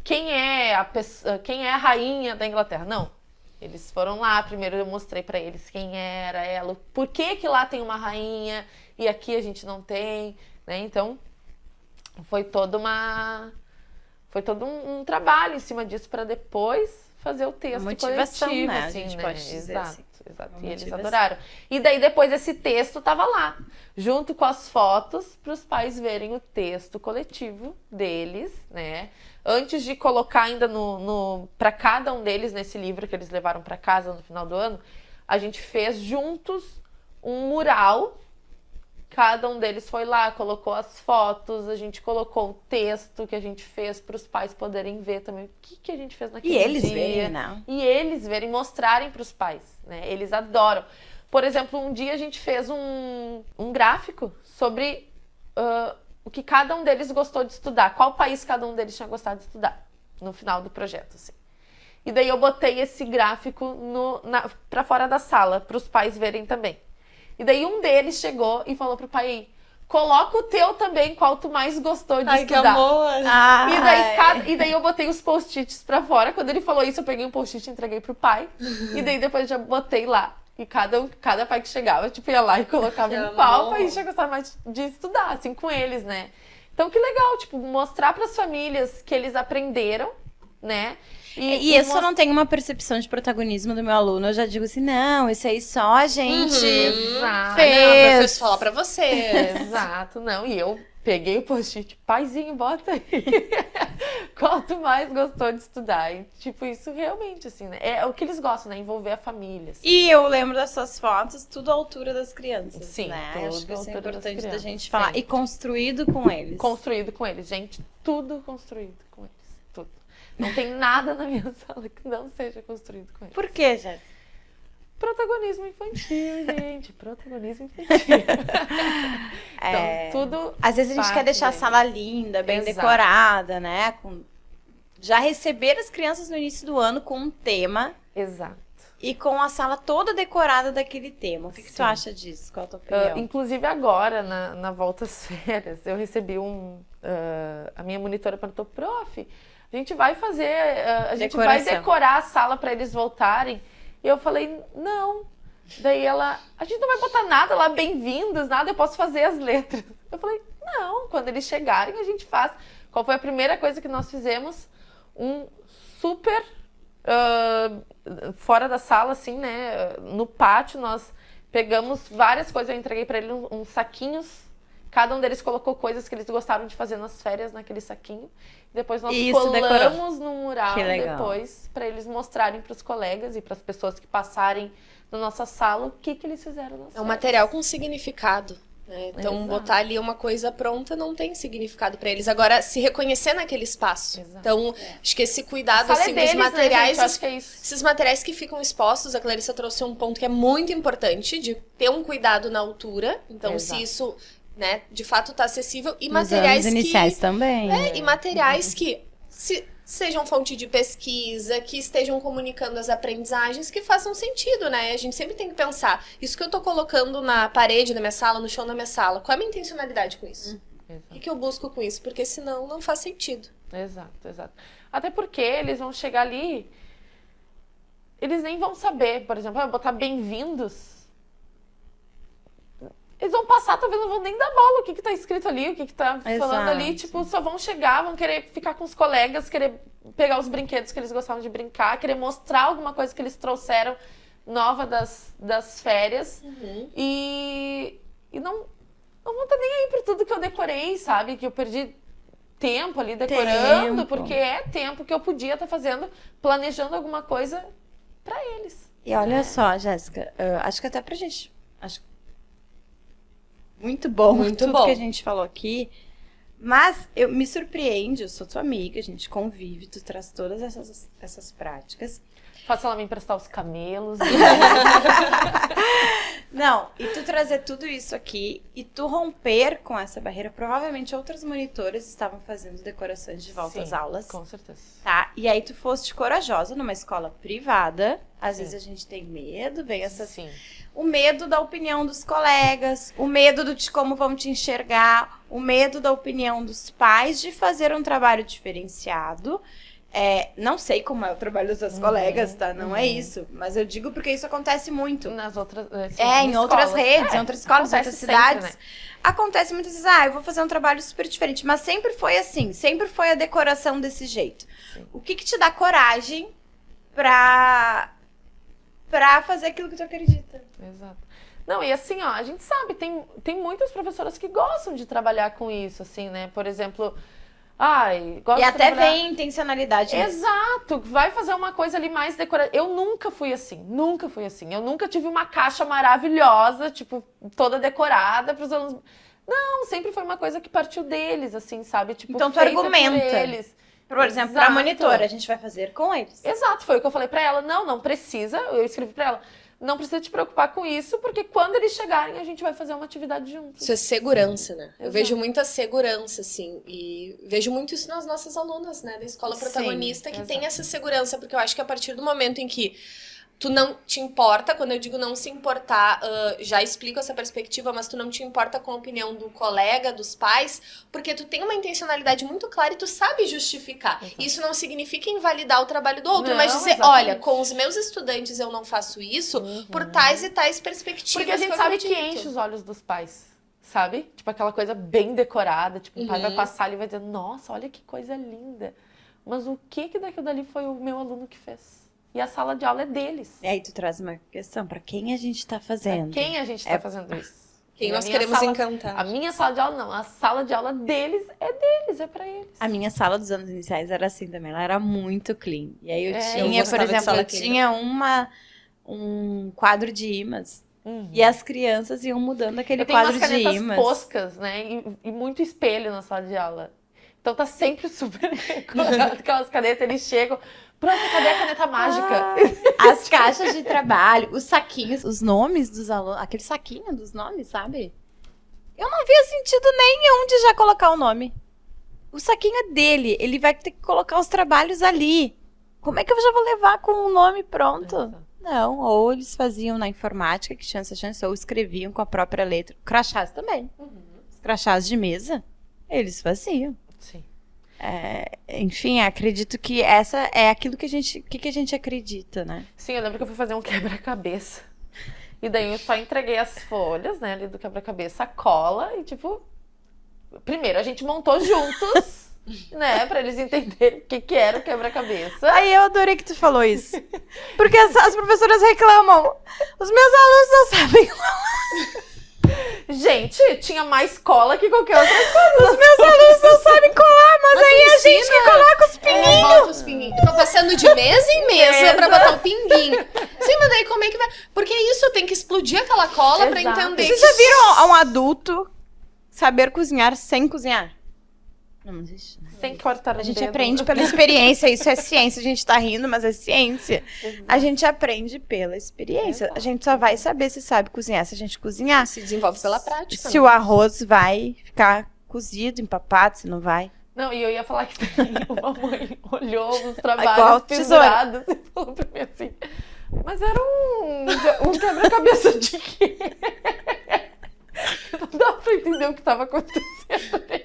[SPEAKER 2] Quem é a rainha da Inglaterra? Não. Eles foram lá, primeiro eu mostrei pra eles quem era ela, por que lá tem uma rainha e aqui a gente não tem, né? Então, foi todo um trabalho em cima disso para depois fazer o texto
[SPEAKER 1] motivação,
[SPEAKER 2] coletivo,
[SPEAKER 1] né?
[SPEAKER 2] assim,
[SPEAKER 1] A gente
[SPEAKER 2] né?
[SPEAKER 1] pode dizer
[SPEAKER 2] Exato,
[SPEAKER 1] assim.
[SPEAKER 2] exato.
[SPEAKER 1] Uma
[SPEAKER 2] E eles
[SPEAKER 1] motivação.
[SPEAKER 2] adoraram. E daí depois esse texto tava lá, junto com as fotos, para os pais verem o texto coletivo deles, né? Antes de colocar ainda para cada um deles nesse livro que eles levaram para casa no final do ano, a gente fez juntos um mural. Cada um deles foi lá, colocou as fotos, a gente colocou o texto que a gente fez para os pais poderem ver também o que a gente fez naquele
[SPEAKER 1] E eles
[SPEAKER 2] dia.
[SPEAKER 1] verem, né?
[SPEAKER 2] E eles verem, mostrarem para os pais, né? Eles adoram. Por exemplo, um dia a gente fez um gráfico sobre o que cada um deles gostou de estudar, qual país cada um deles tinha gostado de estudar no final do projeto, assim. E daí eu botei esse gráfico para fora da sala, para os pais verem também. E daí um deles chegou e falou pro pai, coloca o teu também, qual tu mais gostou de
[SPEAKER 3] Ai, que
[SPEAKER 2] estudar.
[SPEAKER 3] amor!
[SPEAKER 2] E daí eu botei os post-its pra fora. Quando ele falou isso, eu peguei um post-it e entreguei pro pai. E daí depois já botei lá. E cada pai que chegava, tipo, ia lá e colocava em qual país tinha gostado mais de estudar, assim, com eles, né? Então, que legal, tipo, mostrar pras famílias que eles aprenderam, né?
[SPEAKER 1] E isso não tem uma percepção de protagonismo do meu aluno. Eu já digo assim, não, isso aí só a gente
[SPEAKER 2] Exato.
[SPEAKER 1] fez.
[SPEAKER 3] Não, falar pra você.
[SPEAKER 2] Exato, não. E eu peguei o post-it, paizinho, bota aí. Qual tu mais gostou de estudar? E, tipo, isso realmente, assim, né? É o que eles gostam, né? Envolver a família. Assim.
[SPEAKER 1] E eu lembro das suas fotos, tudo à altura das crianças,
[SPEAKER 2] Sim,
[SPEAKER 1] né?
[SPEAKER 2] tudo
[SPEAKER 1] Acho que
[SPEAKER 2] à
[SPEAKER 1] isso é
[SPEAKER 2] altura das
[SPEAKER 1] importante da
[SPEAKER 2] crianças,
[SPEAKER 1] gente falar.
[SPEAKER 2] sempre.
[SPEAKER 1] E construído com eles.
[SPEAKER 2] Construído com eles, gente. Tudo construído com eles. Tudo. Não tem nada na minha sala que não seja construído com eles.
[SPEAKER 1] Por quê, Jéssica?
[SPEAKER 2] Protagonismo infantil, gente. Protagonismo infantil. Então, tudo.
[SPEAKER 1] Às vezes a gente quer
[SPEAKER 2] parte
[SPEAKER 1] deixar a
[SPEAKER 2] deles.
[SPEAKER 1] sala linda, bem
[SPEAKER 2] Exato.
[SPEAKER 1] decorada, né? Já receber as crianças no início do ano com um tema
[SPEAKER 2] Exato.
[SPEAKER 1] e com a sala toda decorada daquele tema. O que tu
[SPEAKER 2] Sim.
[SPEAKER 1] acha disso? Qual a tua opinião?
[SPEAKER 2] Inclusive agora, na volta às férias, eu recebi a minha monitora perguntou, prof, a gente vai fazer, a gente vai
[SPEAKER 1] Decoração.
[SPEAKER 2] decorar a sala para eles voltarem. E eu falei, não. Daí ela, a gente não vai botar nada lá, bem-vindos, nada, eu posso fazer as letras. Eu falei, não, quando eles chegarem a gente faz. Qual foi a primeira coisa que nós fizemos? Um super, fora da sala, assim, né, no pátio, nós pegamos várias coisas, eu entreguei para eles uns saquinhos. Cada um deles colocou coisas que eles gostaram de fazer nas férias naquele saquinho. Depois nós colamos no mural depois para eles mostrarem para os colegas e para as pessoas que passarem na nossa sala o que eles fizeram nas
[SPEAKER 3] É um
[SPEAKER 2] férias.
[SPEAKER 3] material com significado. Né? Então,
[SPEAKER 2] Exato.
[SPEAKER 3] botar ali uma coisa pronta não tem significado pra eles. Agora, se reconhecer naquele espaço.
[SPEAKER 2] Exato.
[SPEAKER 3] Então, acho que esse cuidado
[SPEAKER 2] Fala
[SPEAKER 3] assim,
[SPEAKER 2] deles,
[SPEAKER 3] dos materiais.
[SPEAKER 2] né, gente? Eu acho que é isso.
[SPEAKER 3] Esses materiais que ficam expostos, a Clarissa trouxe um ponto que é muito importante, de ter um cuidado na altura. Então,
[SPEAKER 2] Exato.
[SPEAKER 3] se isso, né, de fato tá acessível. E
[SPEAKER 1] Nos
[SPEAKER 3] materiais
[SPEAKER 1] anos iniciais
[SPEAKER 3] que.
[SPEAKER 1] também.
[SPEAKER 3] E materiais que sejam fonte de pesquisa, que estejam comunicando as aprendizagens, que façam sentido, né? A gente sempre tem que pensar, isso que eu tô colocando na parede da minha sala, no chão da minha sala, qual é a minha intencionalidade com isso? O que eu busco com isso? Porque senão não faz sentido.
[SPEAKER 2] Exato. Até porque eles vão chegar ali, eles nem vão saber, por exemplo, botar bem-vindos. Eles vão passar, talvez não vão nem dar bola o que tá escrito ali, o que tá falando ali. Tipo, só vão chegar, vão querer ficar com os colegas, querer pegar os brinquedos que eles gostavam de brincar, querer mostrar alguma coisa que eles trouxeram nova das férias. E não vão estar nem aí pra tudo que eu decorei, sabe? Que eu perdi tempo ali decorando, porque é tempo que eu podia estar fazendo, planejando alguma coisa pra eles.
[SPEAKER 1] E olha só, Jéssica, acho que até pra gente... Muito bom tudo que a gente falou aqui. Mas me surpreende, eu sou tua amiga, a gente convive, tu traz todas essas práticas.
[SPEAKER 2] Faça ela me emprestar os camelos.
[SPEAKER 1] Não, e tu trazer tudo isso aqui e tu romper com essa barreira. Provavelmente outras monitoras estavam fazendo decorações de volta às aulas.
[SPEAKER 2] Com certeza.
[SPEAKER 1] Tá? E aí tu foste corajosa numa escola privada. Às vezes a gente tem medo, vem essas...
[SPEAKER 2] Sim.
[SPEAKER 1] O medo da opinião dos colegas, o medo de como vão te enxergar, o medo da opinião dos pais de fazer um trabalho diferenciado. Não sei como é o trabalho dos seus colegas, tá? Não é isso. Mas eu digo porque isso acontece muito.
[SPEAKER 2] Nas outras...
[SPEAKER 1] Em outras redes, em outras escolas, em outras cidades.
[SPEAKER 2] Sempre, né?
[SPEAKER 1] Acontece muitas vezes, eu vou fazer um trabalho super diferente. Mas sempre foi assim, sempre foi a decoração desse jeito.
[SPEAKER 2] Sim.
[SPEAKER 1] O que te dá coragem pra pra fazer aquilo que tu acredita.
[SPEAKER 2] Exato. Não, e assim, ó, a gente sabe, tem muitas professoras que gostam de trabalhar com isso, assim, né? Por exemplo, gosta
[SPEAKER 1] E
[SPEAKER 2] de
[SPEAKER 1] até
[SPEAKER 2] trabalhar...
[SPEAKER 1] vem intencionalidade nisso.
[SPEAKER 2] Exato, vai fazer uma coisa ali mais decorativa. Eu nunca fui assim. Eu nunca tive uma caixa maravilhosa, tipo, toda decorada para os alunos. Não, sempre foi uma coisa que partiu deles, assim, sabe? Tipo,
[SPEAKER 1] Então tu
[SPEAKER 2] feita
[SPEAKER 1] argumenta.
[SPEAKER 2] por eles.
[SPEAKER 1] Por exemplo,
[SPEAKER 2] Exato.
[SPEAKER 1] pra monitora, a gente vai fazer com eles.
[SPEAKER 2] Exato, foi o que eu falei pra ela. Não precisa, eu escrevi pra ela. Não precisa te preocupar com isso, porque quando eles chegarem, a gente vai fazer uma atividade juntos.
[SPEAKER 3] Isso é segurança, né? Eu
[SPEAKER 2] Exato.
[SPEAKER 3] vejo muita segurança, assim, e vejo muito isso nas nossas alunas, né, da escola protagonista, que tem essa segurança, porque eu acho que a partir do momento em que tu não te importa, quando eu digo não se importar, já explico essa perspectiva, mas tu não te importa com a opinião do colega, dos pais, porque tu tem uma intencionalidade muito clara e tu sabe justificar.
[SPEAKER 2] Exato.
[SPEAKER 3] Isso não significa invalidar o trabalho do outro,
[SPEAKER 2] Não,
[SPEAKER 3] mas dizer,
[SPEAKER 2] exatamente.
[SPEAKER 3] olha, com os meus estudantes eu não faço isso por tais e tais perspectivas.
[SPEAKER 2] Porque a gente
[SPEAKER 3] eu
[SPEAKER 2] sabe que
[SPEAKER 3] acredito.
[SPEAKER 2] enche os olhos dos pais, sabe? Tipo, aquela coisa bem decorada. Tipo, o pai vai passar ali e vai dizer, nossa, olha que coisa linda. Mas o que daquilo dali foi o meu aluno que fez? E a sala de aula é deles.
[SPEAKER 1] E aí tu traz uma questão, pra quem a gente tá fazendo?
[SPEAKER 2] Quem a gente tá fazendo isso?
[SPEAKER 3] Quem
[SPEAKER 2] E
[SPEAKER 3] nós
[SPEAKER 2] a minha
[SPEAKER 3] queremos
[SPEAKER 2] sala-
[SPEAKER 3] encantar.
[SPEAKER 2] A minha sala de aula não, a sala de aula deles, é pra eles.
[SPEAKER 1] A minha sala dos anos iniciais era assim também, ela era muito clean. E aí eu
[SPEAKER 2] Eu
[SPEAKER 1] tinha, por
[SPEAKER 3] gostava de
[SPEAKER 1] exemplo,
[SPEAKER 3] sala
[SPEAKER 1] eu
[SPEAKER 3] clean.
[SPEAKER 1] tinha um quadro de imãs.
[SPEAKER 2] Uhum.
[SPEAKER 1] E as crianças iam mudando aquele
[SPEAKER 2] Eu tenho
[SPEAKER 1] quadro
[SPEAKER 2] umas
[SPEAKER 1] de
[SPEAKER 2] canetas
[SPEAKER 1] imãs.
[SPEAKER 2] poscas, né? E muito espelho na sala de aula. Então tá sempre super decorado. Aquelas canetas, eles chegam. Pronto, cadê a caneta mágica?
[SPEAKER 1] As caixas de trabalho, os saquinhos, os nomes dos alunos, aquele saquinho dos nomes, sabe? Eu não via sentido nenhum de já colocar o nome. O saquinho é dele, ele vai ter que colocar os trabalhos ali. Como é que eu já vou levar com o nome pronto?
[SPEAKER 2] Exato.
[SPEAKER 1] Não, ou eles faziam na informática, que tinha essa chance, ou escreviam com a própria letra. Crachás também. Os crachás de mesa, eles faziam.
[SPEAKER 2] Sim.
[SPEAKER 1] Enfim, acredito que essa é aquilo que a gente acredita, né?
[SPEAKER 2] Sim, eu lembro que eu fui fazer um quebra-cabeça. E daí eu só entreguei as folhas, né, ali do quebra-cabeça, a cola e tipo... Primeiro, a gente montou juntos, né, pra eles entenderem o que era o quebra-cabeça.
[SPEAKER 1] Aí eu adorei que tu falou isso. Porque as professoras reclamam. Os meus alunos não sabem.
[SPEAKER 2] Gente, tinha mais cola que qualquer outra coisa.
[SPEAKER 1] Os meus alunos não sabem colar, mas aí a gente que coloca os pinguinhos.
[SPEAKER 3] Bota os pinguinhos. Ficam passando de mesa em mesa pra botar o pinguinho. Sim, mas daí como é que vai? Porque isso tem que explodir aquela cola pra
[SPEAKER 2] Exato.
[SPEAKER 3] entender.
[SPEAKER 1] Vocês já viram um adulto saber cozinhar sem cozinhar? Não existe. Né?
[SPEAKER 2] Sem cortar
[SPEAKER 1] A
[SPEAKER 2] o
[SPEAKER 1] gente
[SPEAKER 2] dedo.
[SPEAKER 1] aprende pela experiência, isso é ciência, a gente tá rindo, mas é ciência. A gente aprende pela experiência. A gente só vai saber se sabe cozinhar se a gente cozinhar.
[SPEAKER 3] Se desenvolve pela prática.
[SPEAKER 1] Se o arroz vai ficar cozido, empapado, se não vai.
[SPEAKER 2] Não, e eu ia falar que uma mãe olhou os
[SPEAKER 1] Igual
[SPEAKER 2] trabalhos
[SPEAKER 1] tesoura.
[SPEAKER 2] pendurados e falou pra mim assim, mas era um quebra-cabeça de quê? Não dá pra entender o que tava acontecendo.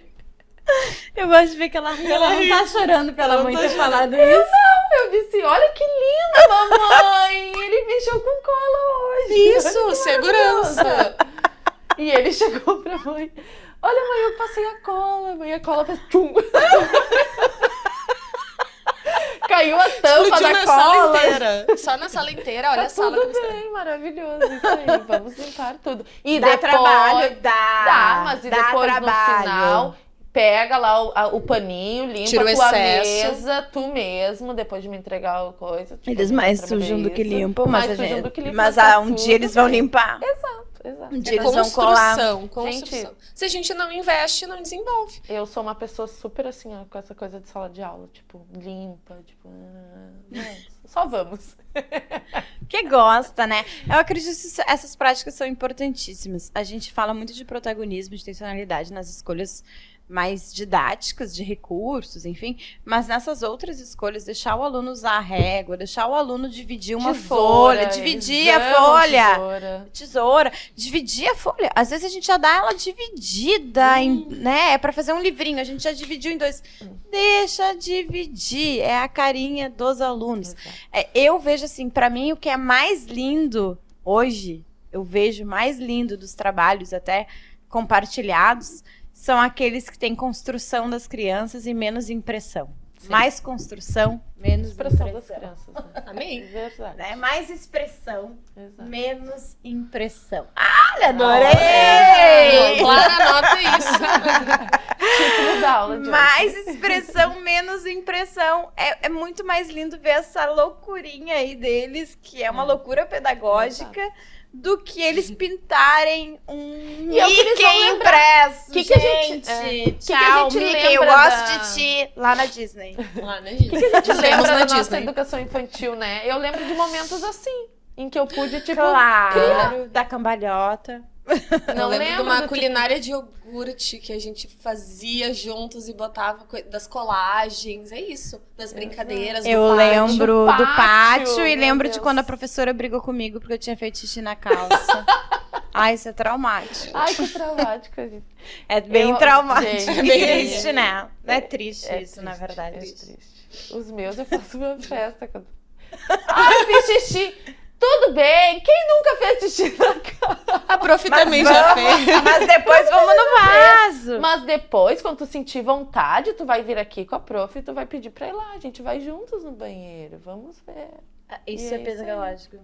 [SPEAKER 1] Eu gosto de ver que ela não tá chorando pela mãe ter falado isso.
[SPEAKER 2] Eu disse, olha que lindo, mamãe! Ele mexeu com cola hoje.
[SPEAKER 3] Isso,
[SPEAKER 2] Olha que
[SPEAKER 3] segurança.
[SPEAKER 2] maravilhoso. E ele chegou pra mãe, olha mãe, eu passei a cola. Mãe, a cola fez tchum. Caiu a tampa
[SPEAKER 3] Explodiu
[SPEAKER 2] da
[SPEAKER 3] na
[SPEAKER 2] cola.
[SPEAKER 3] sala inteira. Só na sala inteira, olha
[SPEAKER 2] Tá
[SPEAKER 3] a sala
[SPEAKER 2] tudo
[SPEAKER 3] como está.
[SPEAKER 2] bem, maravilhoso. Isso aí, vamos limpar tudo. E
[SPEAKER 1] Dá
[SPEAKER 2] depois,
[SPEAKER 1] trabalho, dá.
[SPEAKER 2] Dá, mas e
[SPEAKER 1] Dá
[SPEAKER 2] depois
[SPEAKER 1] trabalho.
[SPEAKER 2] no final, pega lá o paninho, limpa
[SPEAKER 3] Tira o
[SPEAKER 2] a tua
[SPEAKER 3] excesso.
[SPEAKER 2] mesa, tu mesmo, depois de me entregar a coisa. Tipo,
[SPEAKER 1] Eles
[SPEAKER 2] eu
[SPEAKER 1] mais
[SPEAKER 2] trabalhei
[SPEAKER 1] sujam do que
[SPEAKER 2] isso.
[SPEAKER 1] limpam,
[SPEAKER 2] Mais
[SPEAKER 1] mas,
[SPEAKER 2] sujam do que limpam,
[SPEAKER 1] mas
[SPEAKER 2] tá
[SPEAKER 1] um dia
[SPEAKER 2] tudo
[SPEAKER 1] eles vão
[SPEAKER 2] bem.
[SPEAKER 1] limpar.
[SPEAKER 2] Exato.
[SPEAKER 1] Um dia eles vão
[SPEAKER 3] Construção,
[SPEAKER 1] colar.
[SPEAKER 3] construção. Se a gente não investe, não desenvolve.
[SPEAKER 2] Eu sou uma pessoa super assim, ó, com essa coisa de sala de aula, tipo, limpa, tipo, só vamos.
[SPEAKER 1] Que gosta, né? Eu acredito que essas práticas são importantíssimas. A gente fala muito de protagonismo, de intencionalidade nas escolhas mais didáticas, de recursos, enfim. Mas nessas outras escolhas, deixar o aluno usar a régua, deixar o aluno dividir uma folha, dividir a folha. Tesoura, dividir a folha. Às vezes a gente já dá ela dividida, né? É pra fazer um livrinho, a gente já dividiu em dois. Deixa dividir, é a carinha dos alunos. Eu vejo assim, pra mim o que é mais lindo hoje, eu vejo mais lindo dos trabalhos até compartilhados, são aqueles que têm construção das crianças e menos impressão. Mais construção, menos
[SPEAKER 2] Expressão das
[SPEAKER 1] impressão.
[SPEAKER 2] crianças. Né?
[SPEAKER 3] Amém.
[SPEAKER 2] Verdade.
[SPEAKER 1] Né? Mais expressão,
[SPEAKER 2] Exato.
[SPEAKER 1] menos impressão. Olha, adorei!
[SPEAKER 3] Clara, anota isso.
[SPEAKER 2] Título da aula de hoje.
[SPEAKER 1] Mais expressão, menos impressão. É muito mais lindo ver essa loucurinha aí deles, que é uma loucura pedagógica, do que eles pintarem um
[SPEAKER 2] E é o que eles vão
[SPEAKER 1] Mickey
[SPEAKER 2] lembrar.
[SPEAKER 1] impresso.
[SPEAKER 2] Que a gente-
[SPEAKER 1] gente,
[SPEAKER 2] que que a
[SPEAKER 1] tchau,
[SPEAKER 2] gente
[SPEAKER 1] Mickey, eu
[SPEAKER 2] lembra
[SPEAKER 1] gosto
[SPEAKER 2] da-
[SPEAKER 1] de ti, lá na Disney.
[SPEAKER 3] Lá na
[SPEAKER 2] O que a gente lembra da
[SPEAKER 3] na
[SPEAKER 2] nossa
[SPEAKER 3] Disney.
[SPEAKER 2] educação infantil, né? Eu lembro de momentos assim, em que eu pude, tipo,
[SPEAKER 1] Claro, da cambalhota.
[SPEAKER 3] Eu
[SPEAKER 2] não
[SPEAKER 3] lembro de
[SPEAKER 2] lembro
[SPEAKER 3] uma
[SPEAKER 2] do tipo-
[SPEAKER 3] culinária de iogurte que a gente fazia juntos e botava das colagens, é isso, das brincadeiras do
[SPEAKER 1] Eu
[SPEAKER 3] pátio.
[SPEAKER 1] lembro
[SPEAKER 2] Do
[SPEAKER 1] do
[SPEAKER 2] pátio,
[SPEAKER 1] pátio e
[SPEAKER 2] meu
[SPEAKER 1] lembro de
[SPEAKER 2] Deus.
[SPEAKER 1] quando a professora brigou comigo porque eu tinha feito xixi na calça. Ai, isso é traumático.
[SPEAKER 2] Ai, que traumático, gente.
[SPEAKER 1] É bem
[SPEAKER 2] Eu-
[SPEAKER 1] traumático.
[SPEAKER 2] gente,
[SPEAKER 1] É bem triste, né? É triste
[SPEAKER 2] É
[SPEAKER 1] isso,
[SPEAKER 2] triste,
[SPEAKER 1] na verdade.
[SPEAKER 2] É triste. Os meus eu faço uma festa. Quando... Ai, fiz xixi. Tudo bem, quem nunca fez xixi na casa?
[SPEAKER 3] A prof
[SPEAKER 1] Mas
[SPEAKER 3] também já
[SPEAKER 1] vamos-
[SPEAKER 3] fez.
[SPEAKER 1] Mas depois vamos no vaso.
[SPEAKER 2] Mas depois, quando tu sentir vontade, tu vai vir aqui com a prof e tu vai pedir pra ir lá. A gente vai juntos no banheiro, vamos ver.
[SPEAKER 1] Isso
[SPEAKER 2] E
[SPEAKER 1] é
[SPEAKER 2] é isso aí.
[SPEAKER 1] pedagógico.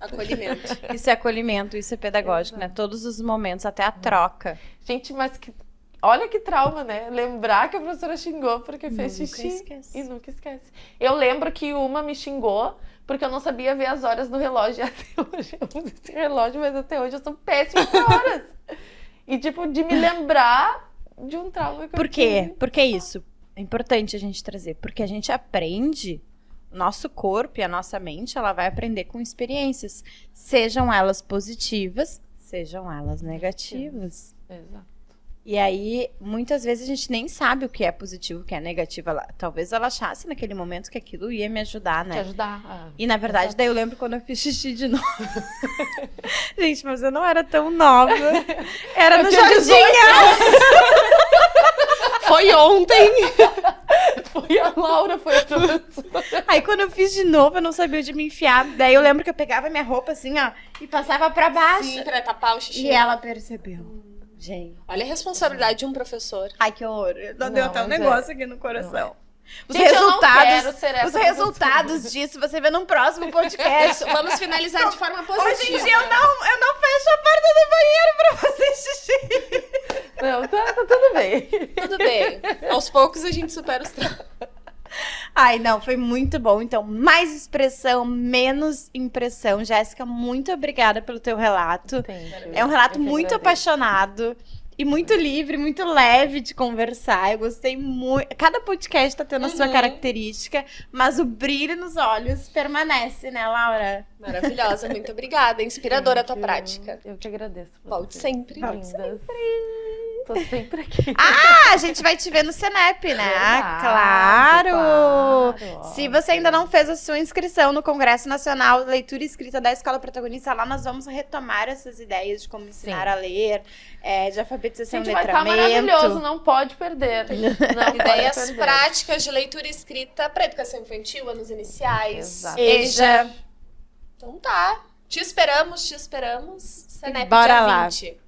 [SPEAKER 3] Acolhimento.
[SPEAKER 1] Isso é acolhimento, isso é pedagógico, né? Todos os momentos, até a troca.
[SPEAKER 2] Gente, mas que... olha que trauma, né? Lembrar que a professora xingou porque fez
[SPEAKER 1] Nunca
[SPEAKER 2] xixi
[SPEAKER 1] esquece.
[SPEAKER 2] e nunca esquece. Eu lembro que uma me xingou porque eu não sabia ver as horas no relógio. E até hoje eu uso esse relógio, mas até hoje eu sou péssima com horas. E tipo, de me lembrar de um trauma que
[SPEAKER 1] Por
[SPEAKER 2] eu
[SPEAKER 1] quê?
[SPEAKER 2] tive.
[SPEAKER 1] Por que isso? É importante a gente trazer. Porque a gente aprende, o nosso corpo e a nossa mente, ela vai aprender com experiências. Sejam elas positivas, sejam elas negativas.
[SPEAKER 2] Exato.
[SPEAKER 1] E aí, muitas vezes a gente nem sabe o que é positivo, o que é negativo. Talvez ela achasse naquele momento que aquilo ia me ajudar,
[SPEAKER 2] Te
[SPEAKER 1] né?
[SPEAKER 2] ajudar. a-
[SPEAKER 1] E na verdade, daí eu lembro quando eu fiz xixi de novo. Gente, mas eu não era tão nova. Era no
[SPEAKER 2] tinha
[SPEAKER 1] jardim.
[SPEAKER 3] Foi ontem.
[SPEAKER 2] Foi a Laura, foi a professora.
[SPEAKER 1] Aí quando eu fiz de novo, eu não sabia onde me enfiar. Daí eu lembro que eu pegava minha roupa assim, ó, e passava pra baixo.
[SPEAKER 3] Sim, pra tapar o xixi.
[SPEAKER 1] E ela percebeu. Gente.
[SPEAKER 3] Olha a responsabilidade de um professor.
[SPEAKER 1] Ai, que horror. Deu
[SPEAKER 2] Não,
[SPEAKER 1] até um
[SPEAKER 2] mas
[SPEAKER 1] negócio aqui no coração. Os
[SPEAKER 2] Gente, eu não
[SPEAKER 1] resultados,
[SPEAKER 2] quero ser essa
[SPEAKER 1] os resultados disso você vê num próximo podcast.
[SPEAKER 3] Vamos finalizar de forma positiva.
[SPEAKER 1] Hoje em dia eu não fecho a porta do banheiro pra fazer xixi.
[SPEAKER 2] Não, tá tudo bem.
[SPEAKER 3] Tudo bem. Aos poucos a gente supera os traumas.
[SPEAKER 1] Ai, não, foi muito bom. Então, mais expressão, menos impressão. Jéssica, muito obrigada pelo teu relato. É um relato muito apaixonado e muito livre, muito leve de conversar. Eu gostei muito. Cada podcast tá tendo a sua característica, mas o brilho nos olhos permanece, né, Laura?
[SPEAKER 3] Maravilhosa, muito obrigada. Inspiradora a tua prática.
[SPEAKER 2] Eu te agradeço.
[SPEAKER 3] Volte sempre.
[SPEAKER 2] Lindas. Tô sempre aqui.
[SPEAKER 1] Ah, a gente vai te ver no Senep, né?
[SPEAKER 2] Verdade,
[SPEAKER 1] Claro!
[SPEAKER 2] claro,
[SPEAKER 1] Se você ainda não fez a sua inscrição no Congresso Nacional Leitura Escrita da Escola Protagonista, lá nós vamos retomar essas ideias de como ensinar
[SPEAKER 2] Sim.
[SPEAKER 1] a ler, de alfabetização e
[SPEAKER 2] Gente, vai estar
[SPEAKER 1] letramento.
[SPEAKER 2] maravilhoso, não pode perder. Não
[SPEAKER 3] Ideias
[SPEAKER 2] pode perder.
[SPEAKER 3] práticas de leitura e escrita para educação infantil, anos iniciais.
[SPEAKER 2] Exato.
[SPEAKER 1] EJA.
[SPEAKER 3] Então tá. Te esperamos. Senep
[SPEAKER 1] Bora
[SPEAKER 3] dia
[SPEAKER 1] lá.
[SPEAKER 3] 20.